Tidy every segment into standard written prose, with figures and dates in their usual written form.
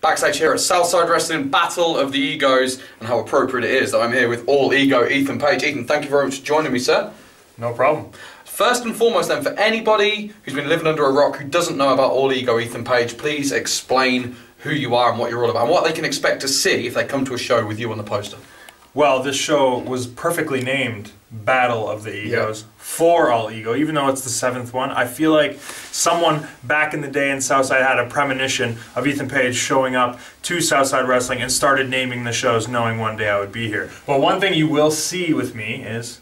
Backstage here at Southside Wrestling, Battle of the Egos, and how appropriate it is that I'm here with All Ego Ethan Page. Ethan, thank you very much for joining me, sir. No problem. First and foremost then, for anybody who's been living under a rock who doesn't know about All Ego Ethan Page, please explain who you are and what you're all about, and what they can expect to see if they come to a show with you on the poster. Well, this show was perfectly named Battle of the Egos for All Ego, even though it's the 7th one. I feel like someone back in the day in Southside had a premonition of Ethan Page showing up to Southside Wrestling and started naming the shows knowing one day I would be here. But one thing you will see with me is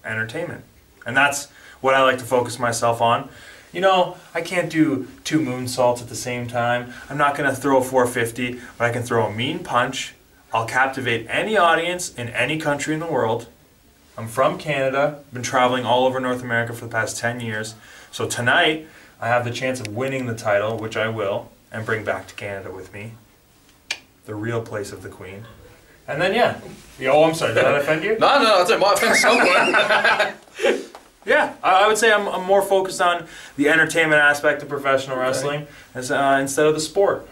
entertainment. And that's what I like to focus myself on. You know, I can't do 2 moonsaults at the same time. I'm not going to throw a 450, but I can throw a mean punch. I'll captivate any audience in any country in the world. I'm from Canada, been traveling all over North America for the past 10 years. So tonight, I have the chance of winning the title, which I will, and bring back to Canada with me. The real place of the Queen. And then, yeah. Oh, I'm sorry, did that offend you? No, I don't. It might offend someone. Yeah, I would say I'm more focused on the entertainment aspect of professional wrestling instead of the sport.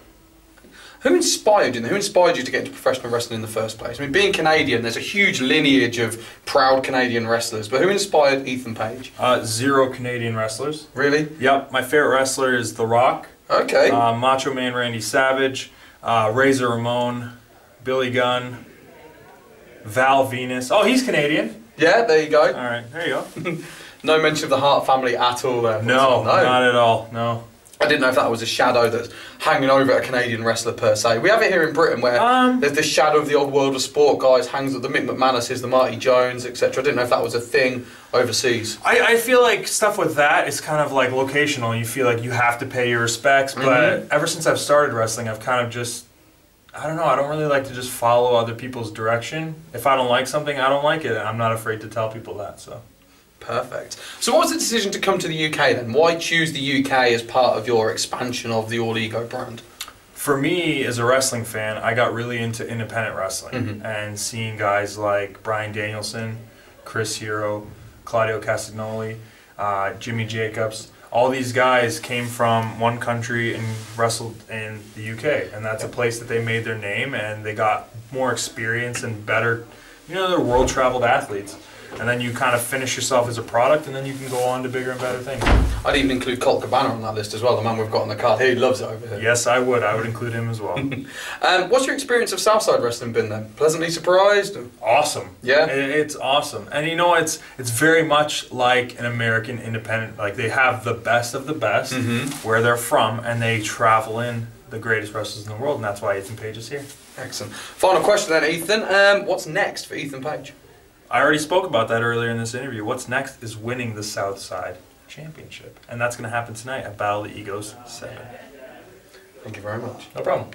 Who inspired you? Who inspired you to get into professional wrestling in the first place? I mean, being Canadian, there's a huge lineage of proud Canadian wrestlers, but who inspired Ethan Page? 0 Canadian wrestlers. Really? Yep, my favorite wrestler is The Rock. Okay. Macho Man Randy Savage, Razor Ramon, Billy Gunn, Val Venus. Oh, he's Canadian. Yeah, there you go. All right, there you go. No mention of the Hart family at all there. No, not at all, no. I didn't know if that was a shadow that's hanging over a Canadian wrestler per se. We have it here in Britain where there's this shadow of the old World of Sport guys, hangs at the Mick McManuses, the Marty Jones, etc. I didn't know if that was a thing overseas. I feel like stuff with that is kind of like locational. You feel like you have to pay your respects, but ever since I've started wrestling, I've kind of just, I don't know, I don't really like to just follow other people's direction. If I don't like something, I don't like it, and I'm not afraid to tell people that, so. Perfect. So what was the decision to come to the UK then? Why choose the UK as part of your expansion of the All Ego brand? For me, as a wrestling fan, I got really into independent wrestling and seeing guys like Bryan Danielson, Chris Hero, Claudio Castagnoli, Jimmy Jacobs. All these guys came from one country and wrestled in the UK, and that's a place that they made their name and they got more experience and better, you know, they're world-traveled athletes. And then you kind of finish yourself as a product, and then you can go on to bigger and better things. I'd even include Colt Cabana on that list as well, the man we've got on the card here. He loves it over here. Yes, I would. I would include him as well. What's your experience of Southside Wrestling been then? Pleasantly surprised? Awesome. Yeah? It's awesome. And you know, it's very much like an American independent. Like, they have the best of the best where they're from, and they travel in the greatest wrestlers in the world, and that's why Ethan Page is here. Excellent. Final question then, Ethan. What's next for Ethan Page? I already spoke about that earlier in this interview. What's next is winning the Southside Championship. And that's going to happen tonight at Battle of the Egos 7. Thank you very much. No problem.